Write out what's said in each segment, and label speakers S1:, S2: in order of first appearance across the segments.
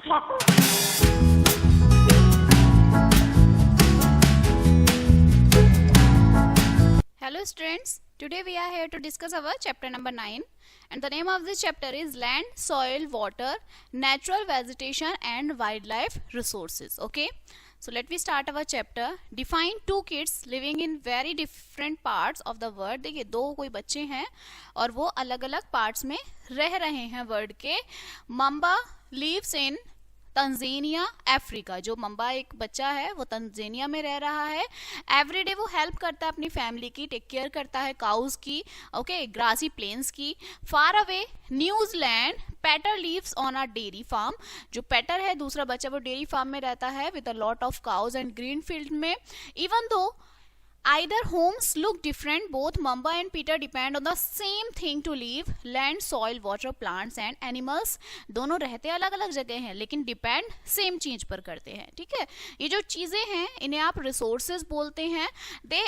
S1: Hello students, today we are here to discuss our chapter number 9 and the name of this chapter is Land, Soil, Water, Natural Vegetation and Wildlife Resources. Okay, so let me start our chapter. Define two kids living in very different parts of the world. देखिए दो कोई बच्चे हैं और वो अलग अलग parts में रह रहे हैं वर्ल्ड के. Mamba lives in Tanzania Africa. जो मम्बा एक बच्चा है वो तंजानिया में रह रहा है. एवरीडे वो हेल्प करता है अपनी फैमिली की, टेक केयर करता है काउज की, ओके, ग्रासी प्लेन्स की. Far away New Zealand Peter lives on a dairy farm. जो पेटर है दूसरा बच्चा वो डेयरी फार्म में रहता है with a lot of cows and green field में. Even though either homes look different, both Mamba and Peter depend on the same thing to live. Land, soil, water, plants and animals. दोनों रहते अलग अलग जगह हैं लेकिन depend same चीज पर करते हैं. ठीक है, ये जो चीजें हैं इन्हें आप रिसोर्सेज बोलते हैं. They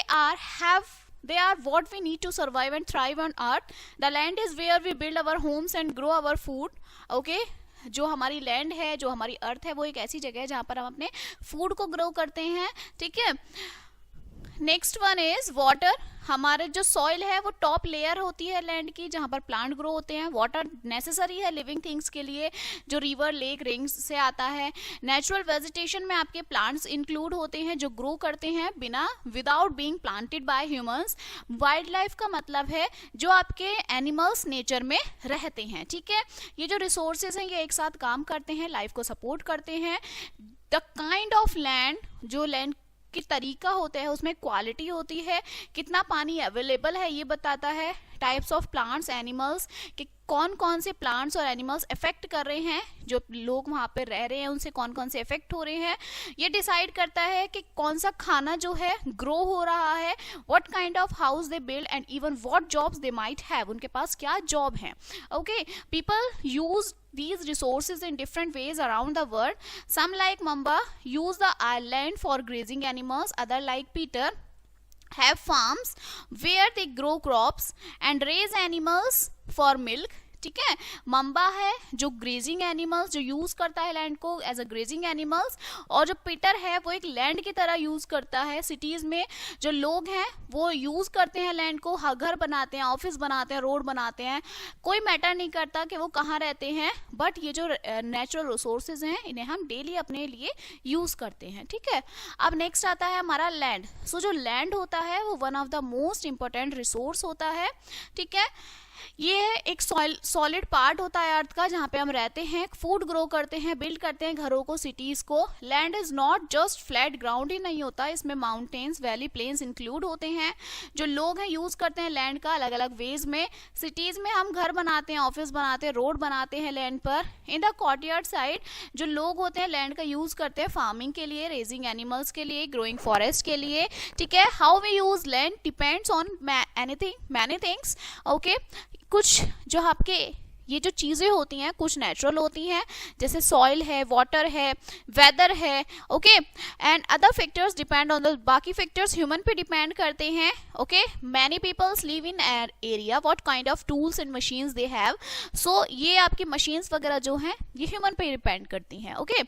S1: are what we need to survive and thrive on earth. The land is where we build our homes and grow our food. Okay, जो हमारी लैंड है, जो हमारी अर्थ है, वो एक ऐसी जगह है जहाँ पर हम अपने फूड को ग्रो करते हैं. ठीक है, नेक्स्ट वन इज वाटर. हमारे जो सॉइल है वो टॉप लेयर होती है लैंड की जहां पर प्लांट ग्रो होते हैं. वाटर नेसेसरी है लिविंग थिंग्स के लिए जो रिवर लेक रिंग्स से आता है. नेचुरल वेजिटेशन में आपके प्लांट्स इंक्लूड होते हैं जो ग्रो करते हैं without being planted by humans. Wild life का मतलब है जो आपके एनिमल्स नेचर में रहते हैं. ठीक है, ये जो रिसोर्सेज हैं ये एक साथ काम करते हैं, लाइफ को सपोर्ट करते हैं. द काइंड ऑफ लैंड, जो लैंड की तरीका होता है उसमें क्वालिटी होती है, कितना पानी अवेलेबल है ये बताता है. टाइप्स ऑफ प्लांट्स एनिमल्स, कि कौन कौन से प्लांट्स और एनिमल्स इफेक्ट कर रहे हैं, जो लोग वहाँ पे रह रहे हैं उनसे कौन कौन से इफेक्ट हो रहे हैं. ये डिसाइड करता है कि कौन सा खाना जो है ग्रो हो रहा है, what kind of house they build and even what jobs they might have, उनके पास क्या जॉब है. Okay, people use these resources in different ways around the world. Some like Mamba use the island for grazing animals, other like Peter have farms where they grow crops and raise animals for milk. ठीक है, Mamba है जो grazing animals, जो use करता है land को as a grazing animals, और जो पीटर है वो एक लैंड की तरह यूज करता है. सिटीज में जो लोग हैं वो यूज करते हैं लैंड को, घर बनाते हैं, ऑफिस बनाते हैं, रोड बनाते हैं, कोई मैटर नहीं करता कि वो कहाँ रहते हैं, बट ये जो नेचुरल रिसोर्सेज हैं इन्हें हम डेली अपने लिए यूज करते हैं. ठीक है, अब नेक्स्ट आता है हमारा लैंड. सो जो लैंड होता है वो one of the most important resource होता है. ठीक है, ये एक सॉलिड पार्ट होता है अर्थ का जहाँ पे हम रहते हैं, फूड ग्रो करते हैं, बिल्ड करते हैं घरों को, सिटीज को. Land is not just flat ground ही नहीं होता, इसमें माउंटेन्स, वैली, प्लेन्स इंक्लूड होते हैं. जो लोग हैं यूज करते हैं लैंड का अलग अलग वेज में. सिटीज में हम घर बनाते हैं, ऑफिस बनाते हैं, रोड बनाते हैं लैंड पर. इन द कॉर्टयार्ड साइड जो लोग होते हैं लैंड का यूज करते हैं फार्मिंग के लिए, रेजिंग एनिमल्स के लिए, ग्रोइंग फॉरेस्ट के लिए. ठीक है, how we use land depends on many things. Okay, कुछ जो आपके ये जो चीज़ें होती हैं कुछ नेचुरल होती हैं जैसे सॉइल है, वाटर है, वेदर है. Okay, and other factors depend on the, बाकी फैक्टर्स ह्यूमन पे डिपेंड करते हैं. Okay, many peoples live in area, what kind of tools and machines they have. So ये आपकी मशीन्स वगैरह जो हैं ये ह्यूमन पे डिपेंड करती हैं. ओके,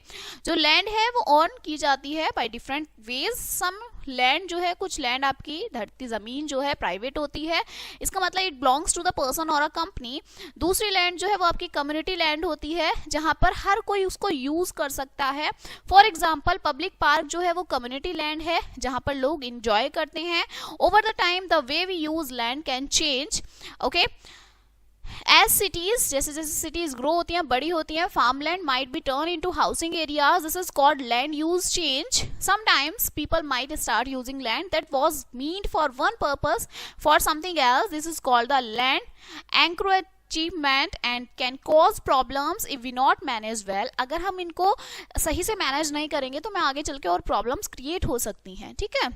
S1: जो लैंड है वो ऑन की जाती है by different ways. Some land जो है, कुछ लैंड आपकी धरती जमीन जो है प्राइवेट होती है, इसका मतलब it belongs to the person और अ कंपनी. दूसरी लैंड जो है वो आपकी कम्युनिटी लैंड होती है जहां पर हर कोई उसको यूज कर सकता है. फॉर एग्जांपल पब्लिक पार्क जो है वो कम्युनिटी लैंड है जहां पर लोग इंजॉय करते हैं. Over the time the way we use land can change. Okay, as cities, जैसे जैसे सिटीज ग्रो होती हैं, बड़ी होती हैं, farmland might be turn into housing areas. This is called land use change. Sometimes people might start using land that was meant for one purpose for something else. This is called the land encroachment and can cause problems if we not manage well. अगर हम इनको सही से manage नहीं करेंगे तो मैं आगे चल के और प्रॉब्लम्स क्रिएट हो सकती हैं. ठीक है,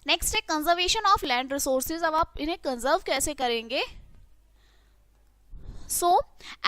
S1: नेक्स्ट है कंजर्वेशन ऑफ लैंड रिसोर्सेज. अब आप इन्हें कंजर्व कैसे करेंगे. सो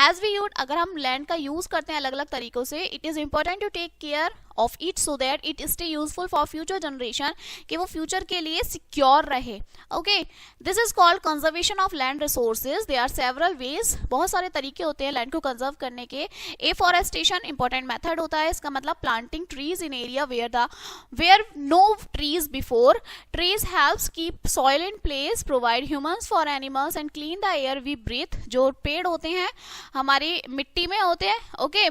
S1: एज वी यूज, अगर हम लैंड का यूज करते हैं अलग अलग तरीकों से, it is important to take care of it so that it stay useful for future generation, कि वो फ्यूचर के लिए सिक्योर रहे. Okay, this is called conservation of land resources. There are several ways, बहुत सारे तरीके होते हैं लैंड को कंजर्व करने के. एफॉरेस्टेशन इंपॉर्टेंट मेथड होता है. इसका मतलब planting trees in area where no trees before. Trees helps keep soil in place, provide humans for animals and clean the air we breathe. जो पेड़ होते हैं हमारी मिट्टी में होते हैं, ओके,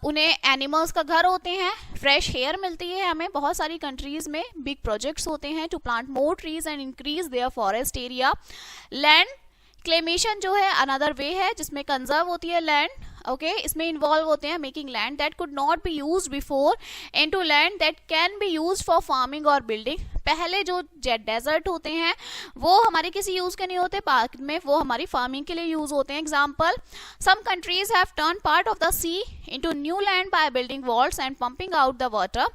S1: उन्हें एनिमल्स का घर होते हैं, फ्रेश एयर मिलती है हमें. बहुत सारी कंट्रीज में बिग प्रोजेक्ट्स होते हैं to plant more trees and increase their forest area. Land reclamation जो है अनदर वे है जिसमें कंजर्व होती है लैंड. ओके, इसमें इन्वॉल्व होते हैं making land that could not be used before into land that can be used for farming और बिल्डिंग. पहले जो डेजर्ट होते हैं वो हमारे किसी यूज के नहीं होते, बाद में वो हमारी फार्मिंग के लिए यूज होते हैं. Example, some countries have turn part of the sea into new land by building walls and pumping out the water.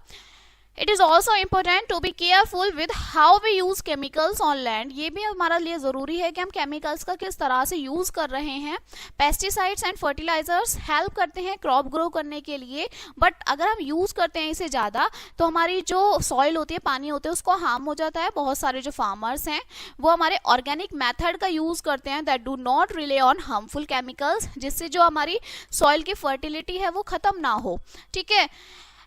S1: It is also important to be careful with how we use chemicals on land. ये भी हमारे लिए ज़रूरी है कि हम chemicals का किस तरह से यूज़ कर रहे हैं. पेस्टिसाइड्स एंड फर्टिलाइजर्स हेल्प करते हैं क्रॉप ग्रो करने के लिए, बट अगर हम यूज़ करते हैं इसे ज़्यादा तो हमारी जो सॉइल होती है, पानी होते हैं, उसको हार्म हो जाता है. बहुत सारे जो फार्मर्स हैं वो हमारे ऑर्गेनिक मेथड का यूज़ करते हैं that do not relay on harmful chemicals, जिससे जो हमारी सॉइल की फर्टिलिटी है वो ख़त्म ना हो. ठीक है.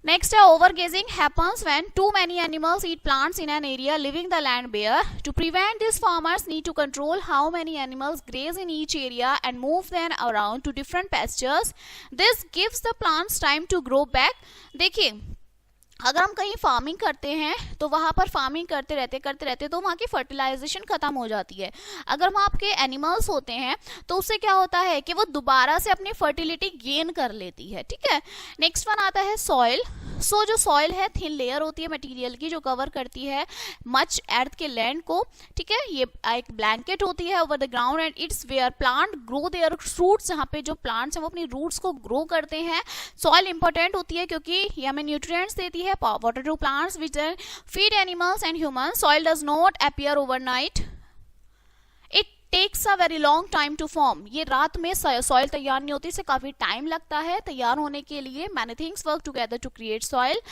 S1: Next, overgrazing happens when too many animals eat plants in an area, leaving the land bare. To prevent this, farmers need to control how many animals graze in each area and move them around to different pastures. This gives the plants time to grow back. देखिए, अगर हम कहीं farming करते हैं तो वहाँ पर farming करते रहते तो वहाँ की फर्टिलाइजेशन खत्म हो जाती है. अगर वहाँ आपके एनिमल्स होते हैं तो उससे क्या होता है कि वो दोबारा से अपनी फर्टिलिटी गेन कर लेती है. ठीक है. नेक्स्ट वन आता है सॉइल. सो जो सॉइल है थिन लेयर होती है मटेरियल की जो कवर करती है मच अर्थ के लैंड को. ठीक है. ये एक ब्लैंकेट होती है over the ground and it's where plant grow their roots. जहाँ पे जो प्लांट्स हैं वो अपनी रूट्स को ग्रो करते हैं. सॉइल इंपॉर्टेंट होती है क्योंकि ये हमें न्यूट्रिएंट्स देती है, water to plants which then feed animals and humans. Soil does not appear overnight. It takes a very long time to form. ये रात में सॉइल तैयार नहीं होती, इसे काफी टाइम लगता है तैयार होने के लिए. Many things work together to create soil.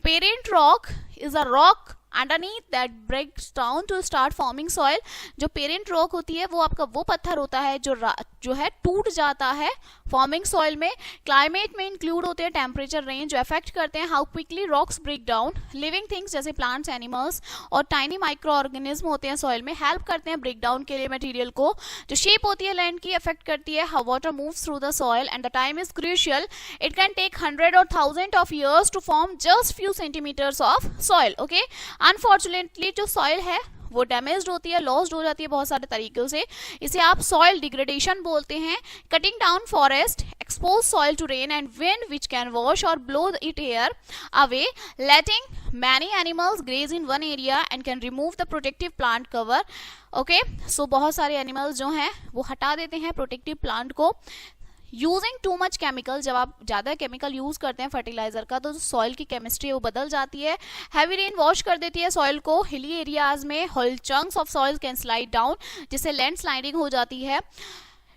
S1: Parent rock is a rock underneath that breaks down to start forming soil. जो पेरेंट रॉक होती है वो आपका वो पत्थर होता है जो है टूट जाता है फॉर्मिंग सॉइल में. क्लाइमेट में इंक्लूड होते हैं टेम्परेचर रेंज जो अफेक्ट करते हैं how quickly rocks break down. Living things जैसे प्लांट्स, एनिमल्स और टाइनी माइक्रो ऑर्गेनिज्म होते हैं सॉइल में, हेल्प करते हैं ब्रेक डाउन के लिए मटेरियल को. जो शेप होती है लैंड की अफेक्ट करती है how water moves through the soil and the time is crucial. It can take 100 or 1000 of years to form just few centimeters of soil. Okay. Unfortunately जो सॉइल है वो डैमेज्ड होती है, लॉस्ड हो जाती है बहुत सारे तरीकों से. इसे आप सॉइल डिग्रेडेशन बोलते हैं. Cutting down forest expose soil to rain and wind which can wash or blow it air away, letting many animals graze in one area and can remove the protective plant cover. Okay. So बहुत सारे animals जो हैं वो हटा देते हैं protective plant को. Using too much chemical, जब आप ज़्यादा केमिकल यूज़ करते हैं फर्टिलाइजर का तो सॉइल की केमिस्ट्री वो बदल जाती है. हैवी रेन वॉश कर देती है सॉइल को. हिली एरियाज में whole chunks of soil can slide down, जिससे लैंड स्लाइडिंग हो जाती है.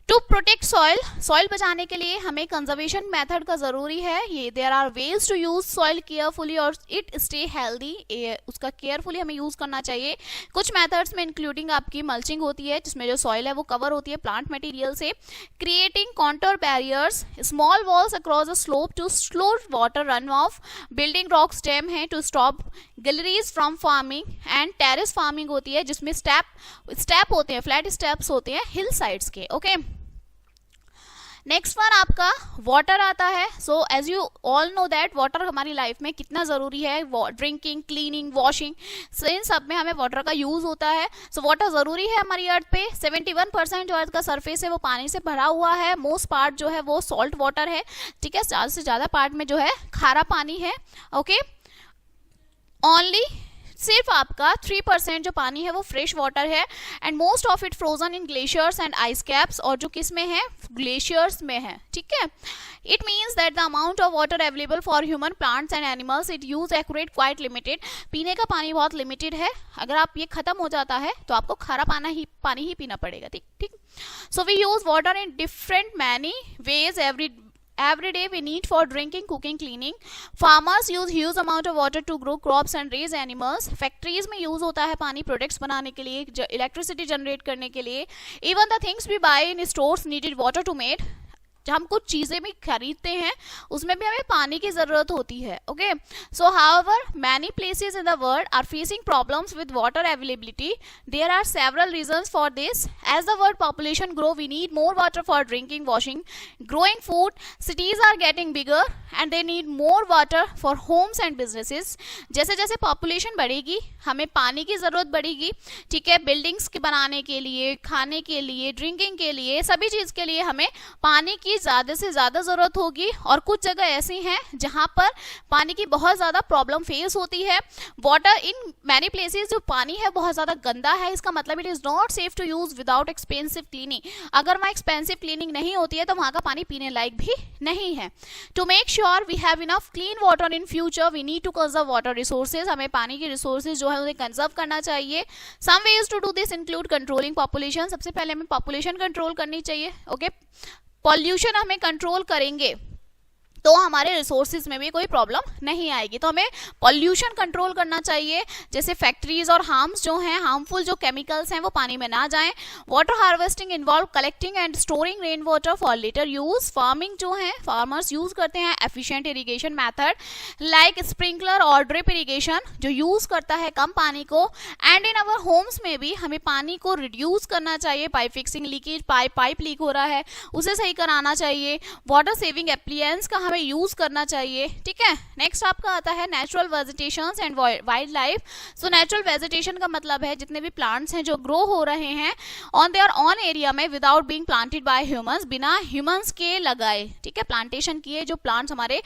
S1: टू प्रोटेक्ट सॉइल बचाने के लिए हमें कंजर्वेशन मेथड का ज़रूरी है. ये there are ways to use soil carefully और इट स्टे हेल्दी. उसका केयरफुली हमें यूज़ करना चाहिए. कुछ मेथड्स में इंक्लूडिंग आपकी मल्चिंग होती है जिसमें जो सॉइल है वो कवर होती है प्लांट मटेरियल से. Creating contour barriers, small walls across a slope to slow water run off. Building rock stem है to stop gullies from farming. And terrace farming होती है जिसमें स्टेप होते हैं, फ्लैट स्टेप्स होते हैं हिल साइड्स के. ओके. नेक्स्ट वन आपका वाटर आता है. So as you all know that water हमारी लाइफ में कितना ज़रूरी है. ड्रिंकिंग, क्लीनिंग, वॉशिंग, इन सब में हमें वाटर का यूज़ होता है. सो वाटर ज़रूरी है हमारी अर्थ पे. 71% जो अर्थ का सरफेस है वो पानी से भरा हुआ है. मोस्ट पार्ट जो है वो सॉल्ट वाटर है. ठीक है. ज़्यादा से ज़्यादा पार्ट में जो है खारा पानी है. ओके. ओनली सिर्फ आपका 3% जो पानी है वो फ्रेश वाटर है. And most of it frozen in glaciers and ice caps, और जो किस में है, ग्लेशियर्स में है. ठीक है. It means that the amount of water available for human, plants and animals it use accurate quite limited. पीने का पानी बहुत लिमिटेड है. अगर आप ये खत्म हो जाता है तो आपको खारा पानी ही पीना पड़ेगा. ठीक. So we use water in different many ways every day we need for drinking, cooking, cleaning. Farmers use huge amount of water to grow crops and raise animals. Factories में use होता है पानी प्रोडक्ट्स बनाने के लिए, electricity generate करने के लिए. Even the things we buy in stores needed water to make. हम कुछ चीजें भी खरीदते हैं उसमें भी हमें पानी की जरूरत होती है. Okay, so however many places in the world are facing problems with water availability. There are several reasons for this. As the world population grow we need more water for drinking, washing, growing food. Cities are getting bigger and they need more water for homes and businesses. जैसे जैसे population बढ़ेगी हमें पानी की जरूरत बढ़ेगी. ठीक है, बिल्डिंग्स के बनाने के लिए, खाने के लिए, ड्रिंकिंग के लिए, सभी चीज के लिए हमें पानी की ज्यादा से ज्यादा जरूरत होगी. और कुछ जगह ऐसी हैं जहां पर पानी की बहुत ज्यादा प्रॉब्लम फेस होती है. वाटर इन मैनी प्लेसेस जो पानी है बहुत ज्यादा गंदा है. इसका मतलब it is not safe to use without expensive cleaning. अगर वहां एक्सपेंसिव क्लीनिंग नहीं होती है तो वहां का पानी पीने लायक भी नहीं है. To make sure we have enough clean water in future we need to conserve water resources. हमें पानी के रिसोर्सेज जो है उन्हें कंजर्व करना चाहिए. Some ways to do this include controlling population. सबसे पहले हमें पॉपुलेशन कंट्रोल करनी चाहिए. ओके, पॉल्यूशन हमें कंट्रोल करेंगे तो हमारे रिसोर्सेज में भी कोई प्रॉब्लम नहीं आएगी. तो हमें पॉल्यूशन कंट्रोल करना चाहिए. जैसे फैक्ट्रीज और हार्म्स जो हैं, हार्मफुल जो केमिकल्स हैं वो पानी में ना जाएं. Water harvesting involve collecting and storing rain water for later use. Farming जो है फार्मर्स यूज करते हैं efficient irrigation method like sprinkler और ड्रिप इरिगेशन जो यूज करता है कम पानी को. एंड इन अवर होम्स में भी हमें पानी को रिड्यूस करना चाहिए. Pipe fixing, leakage, pipe leak हो रहा है उसे सही कराना चाहिए. वाटर सेविंग एप्लियंस का हमें यूज करना चाहिए. ठीक है, नेक्स्ट आपका आता है natural vegetation and wild life. So natural vegetation का मतलब है जितने भी प्लांट्स हैं जो ग्रो हो रहे हैं ऑन देयर ऑन एरिया में without being planted by humans, बिना ह्यूमंस के लगाए. ठीक है, प्लांटेशन किए जो प्लांट्स हमारे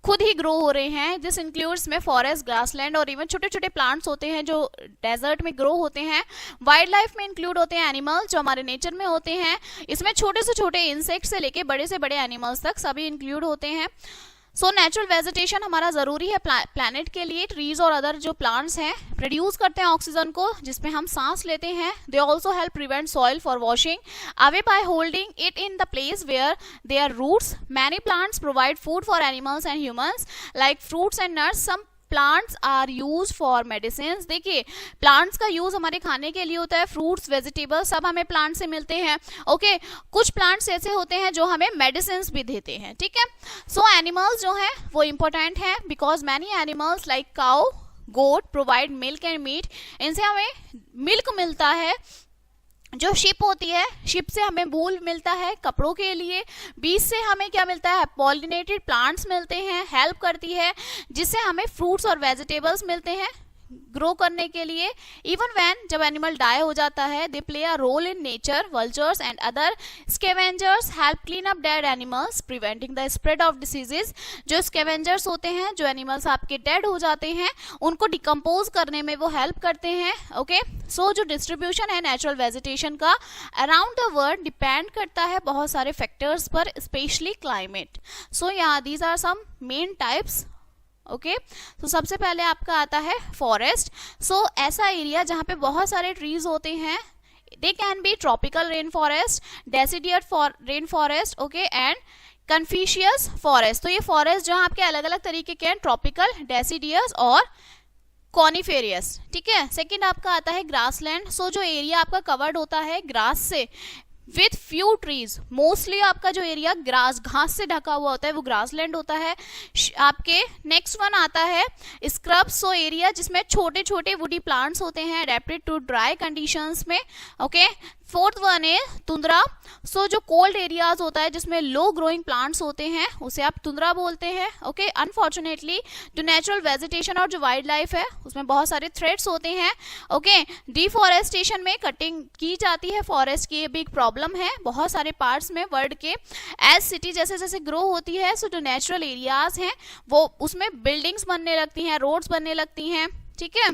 S1: खुद ही ग्रो हो रहे हैं. दिस इंक्लूड्स में फॉरेस्ट, ग्रासलैंड और इवन छोटे छोटे प्लांट्स होते हैं जो डेजर्ट में ग्रो होते हैं. वाइल्ड लाइफ में इंक्लूड होते हैं एनिमल्स जो हमारे नेचर में होते हैं. इसमें छोटे से छोटे इंसेक्ट से लेके बड़े से बड़े एनिमल्स तक सभी इंक्लूड होते हैं. सो नेचुरल वेजिटेशन हमारा ज़रूरी है प्लैनेट के लिए. ट्रीज और अदर जो प्लांट्स हैं प्रोड्यूस करते हैं ऑक्सीजन को जिसमें हम सांस लेते हैं. They also help prevent soil for washing away by holding it in the place where their roots. Many plants provide food for animals and humans like fruits and nuts. Some plants are use for medicine. देखिए, plants का use हमारे खाने के लिए होता है. Fruits, vegetables सब हमें प्लांट से मिलते हैं. ओके, कुछ प्लांट्स ऐसे होते हैं जो हमें मेडिसिन भी देते हैं. ठीक है, सो एनिमल्स जो हैं वो इंपॉर्टेंट हैं because many animals like cow, goat provide milk and meat. इनसे हमें मिल्क मिलता है. जो शिप होती है, शिप से हमें वूल मिलता है कपड़ों के लिए. बीज से हमें क्या मिलता है? पॉलिनेटेड प्लांट्स मिलते हैं, हेल्प करती है जिससे हमें फ्रूट्स और वेजिटेबल्स मिलते हैं ग्रो करने के लिए. इवन व्हेन जब एनिमल डाई हो जाता है they play a role in nature. Vultures and other scavengers help clean up dead animals preventing the spread of diseases. जो स्कैवेंजर्स होते हैं, जो एनिमल्स आपके डेड हो जाते हैं उनको डिकम्पोज करने में वो हेल्प करते हैं. ओके, सो जो डिस्ट्रीब्यूशन है नेचुरल वेजिटेशन का अराउंड द वर्ल्ड डिपेंड करता है बहुत सारे फैक्टर्स पर, स्पेशली क्लाइमेट. सो यहाँ these are some main types. Okay, तो सबसे पहले आपका आता है फॉरेस्ट. सो ऐसा एरिया जहाँ पे बहुत सारे ट्रीज होते हैं. They can be tropical rain forest, deciduous rain forest, okay, and coniferous forest. तो ये फॉरेस्ट जहाँ आपके अलग अलग तरीके के हैं, ट्रॉपिकल, डेसिडियस और कॉनिफेरियस. ठीक है, सेकंड आपका आता है ग्रासलैंड. सो जो एरिया आपका कवर्ड होता है ग्रास से विथ फ्यू ट्रीज, मोस्टली आपका जो एरिया घास से ढका हुआ होता है वो ग्रासलैंड होता है. आपके नेक्स्ट वन आता है स्क्रब्स. सो एरिया जिसमें छोटे छोटे वुडी प्लांट्स होते हैं अडेप्टेड टू ड्राई कंडीशंस में. ओके, फोर्थ वन है तुंद्रा. सो जो कोल्ड एरियाज होता है जिसमें लो ग्रोइंग प्लांट्स होते हैं उसे आप तुंद्रा बोलते हैं. ओके, अनफॉर्चुनेटली जो नेचुरल वेजिटेशन और जो वाइल्ड लाइफ है उसमें बहुत सारे थ्रेट्स होते हैं. ओके, डिफॉरेस्टेशन में कटिंग की जाती है फॉरेस्ट की, बिग प्रॉब्लम है बहुत सारे पार्ट्स में वर्ल्ड के. एज सिटी जैसे जैसे ग्रो होती है सो जो नेचुरल एरियाज हैं वो उसमें बिल्डिंग्स बनने लगती हैं, रोड्स बनने लगती हैं. ठीक है,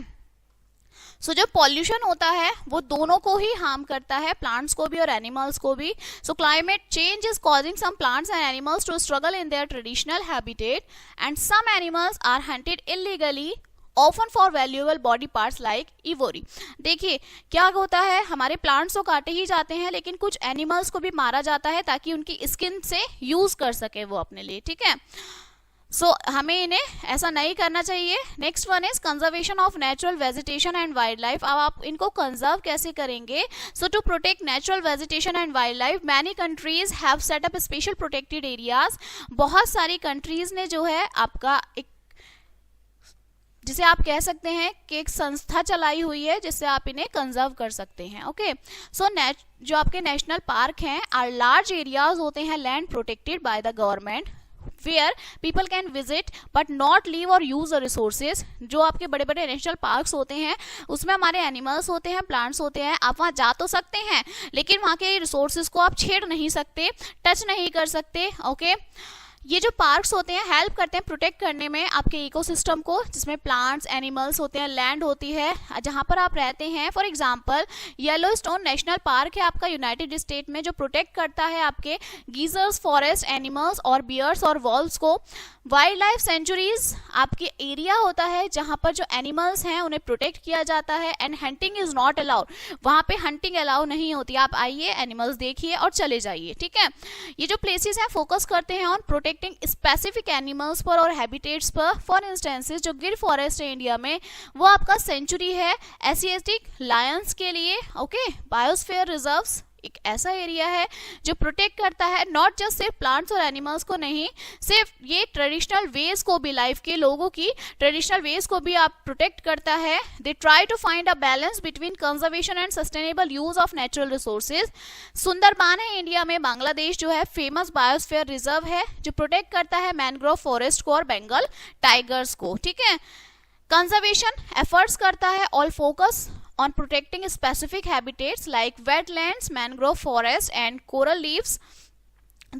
S1: सो जो पॉल्यूशन होता है वो दोनों को ही हार्म करता है, प्लांट्स को भी और एनिमल्स को भी. So climate change is causing some plants and animals to struggle in their traditional habitat and some animals are hunted illegally often for valuable body parts like ivory. देखिए क्या होता है, हमारे प्लांट्स तो काटे ही जाते हैं, लेकिन कुछ एनिमल्स को भी मारा जाता है ताकि उनकी स्किन से यूज कर सके वो अपने लिए, ठीक है। सो हमें इन्हें ऐसा नहीं करना चाहिए। Next one is conservation of natural vegetation and wildlife. अब आप इनको कंजर्व कैसे करेंगे? So to protect natural vegetation and wildlife many countries have set up special protected areas. बहुत सारी कंट्रीज ने जो है आपका एक, जिसे आप कह सकते हैं कि एक संस्था चलाई हुई है जिससे आप इन्हें कंजर्व कर सकते हैं। ओके, सो जो आपके नेशनल पार्क हैं आर लार्ज एरियाज होते हैं land protected by the government where people can visit but not live or use the resources। जो आपके बड़े बड़े नेशनल पार्क्स होते हैं उसमें हमारे एनिमल्स होते हैं, प्लांट्स होते हैं, आप वहाँ जा तो सकते हैं लेकिन वहाँ के रिसोर्सेज को आप छेड़ नहीं सकते, टच नहीं कर सकते। ओके, ये जो पार्क्स होते हैं हेल्प करते हैं प्रोटेक्ट करने में आपके इकोसिस्टम को, जिसमें प्लांट्स, एनिमल्स होते हैं, लैंड होती है जहां पर आप रहते हैं। For example Yellowstone national park है आपका यूनाइटेड स्टेट में, जो प्रोटेक्ट करता है आपके गीजर्स, फॉरेस्ट, एनिमल्स और बियर्स और वॉल्स को। वाइल्ड लाइफ सेंचुरीज आपके एरिया होता है जहां पर जो एनिमल्स हैं उन्हें प्रोटेक्ट किया जाता है and hunting is not allowed. वहां पे हंटिंग अलाउ नहीं होती, आप आइए, एनिमल्स देखिए और चले जाइए, ठीक है। ये जो प्लेसेस हैं फोकस करते हैं ऑन प्रोटेक्टिंग स्पेसिफिक एनिमल्स पर और हैबिटेट्स पर। फॉर इंस्टेंसेस जो गिर फॉरेस्ट है इंडिया में वो आपका सेंचुरी है एशियाटिक लायंस के लिए। ओके, बायोस्फीयर रिजर्व्स एक ऐसा एरिया है जो प्रोटेक्ट करता है नॉट जस्ट सिर्फ प्लांट्स और एनिमल्स को नहीं, सिर्फ ये ट्रेडिशनल वेज को भी, लाइफ के लोगों की ट्रेडिशनल वेज को भी आप प्रोटेक्ट करता है। They try to find a balance between conservation and sustainable use of natural resources. Sundarbans है इंडिया में, बांग्लादेश जो है फेमस बायोस्फीयर रिजर्व है जो प्रोटेक्ट करता है मैनग्रोव फॉरेस्ट को और बंगाल टाइगर्स को, ठीक है। कंजर्वेशन एफर्ट्स करता है all focus on protecting specific habitats like wetlands, mangrove forest and coral reefs.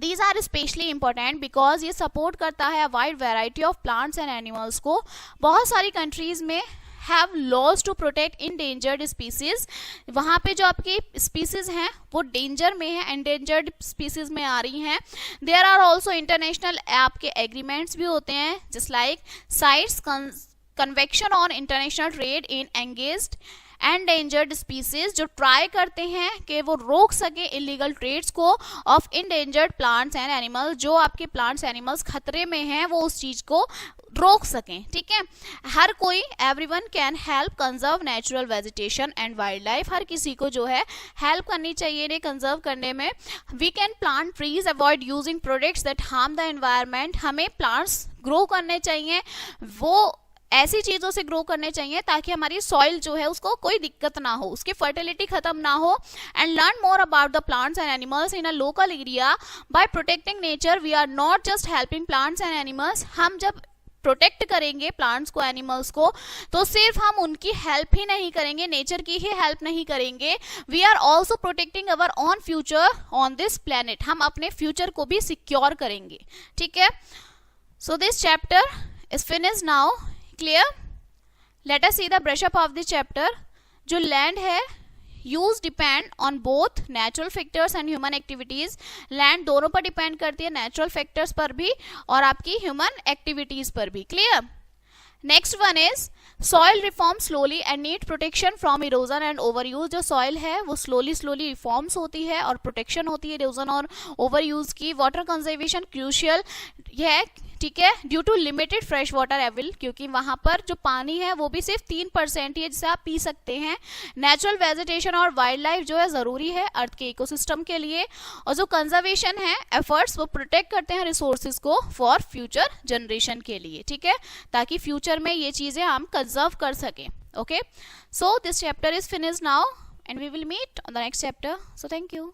S1: These are especially important because ये support करता है a wide variety of plants and animals को। बहुत सारी countries में have laws to protect endangered species। वहाँ पे जो आपकी species हैं वो danger में है, endangered species में आ रही हैं। There are also international आपके agreements भी होते हैं just like CITES, Convention on International Trade in Engaged endangered species, जो ट्राई करते हैं कि वो रोक सके इलीगल ट्रेड्स को of endangered plants and animals. जो आपके प्लांट्स एनिमल्स खतरे में हैं वो उस चीज को रोक सकें, ठीक है। हर कोई, everyone can help conserve natural vegetation and wildlife. हर किसी को जो है हेल्प करनी चाहिए इन्हें कंजर्व करने में। We can plant trees, avoid using products that harm the environment. हमें प्लांट्स ग्रो करने चाहिए, वो ऐसी चीजों से ग्रो करने चाहिए ताकि हमारी सॉइल जो है उसको कोई दिक्कत ना हो, उसकी फर्टिलिटी खत्म ना हो। And learn more about the plants and animals in a local area. By protecting nature we are not just helping plants and animals. हम जब प्रोटेक्ट करेंगे प्लांट्स को, एनिमल्स को, तो सिर्फ हम उनकी हेल्प ही नहीं करेंगे, नेचर की ही हेल्प नहीं करेंगे, we are also protecting our own future on this planet. हम अपने फ्यूचर को भी सिक्योर करेंगे, ठीक है। So this chapter is finished now. Clear? Let us see the brush up of this chapter. जो लैंड है use depend on both natural factors and human activities. Land दोनों पर डिपेंड करती है, नेचुरल फैक्टर्स पर भी और आपकी ह्यूमन एक्टिविटीज पर भी। Clear? Next one is soil reform slowly and need protection from erosion and overuse. जो सॉइल है वो स्लोली रिफॉर्म्स होती है और प्रोटेक्शन होती है इरोजन और ओवरयूज की। वाटर कंजर्वेशन क्रूशियल है, ठीक है, due to limited fresh water avail, क्योंकि वहां पर जो पानी है वो भी सिर्फ 3% ही है जिसे आप पी सकते हैं। नेचुरल वेजिटेशन और वाइल्ड लाइफ जो है जरूरी है अर्थ के इकोसिस्टम के लिए। और जो कंजर्वेशन है एफर्ट्स, वो प्रोटेक्ट करते हैं रिसोर्सेज को फॉर फ्यूचर जनरेशन के लिए, ठीक है, ताकि फ्यूचर में ये चीजें हम कंजर्व कर सकें। Okay, so this chapter is finished now and we will meet on the next chapter. So thank you.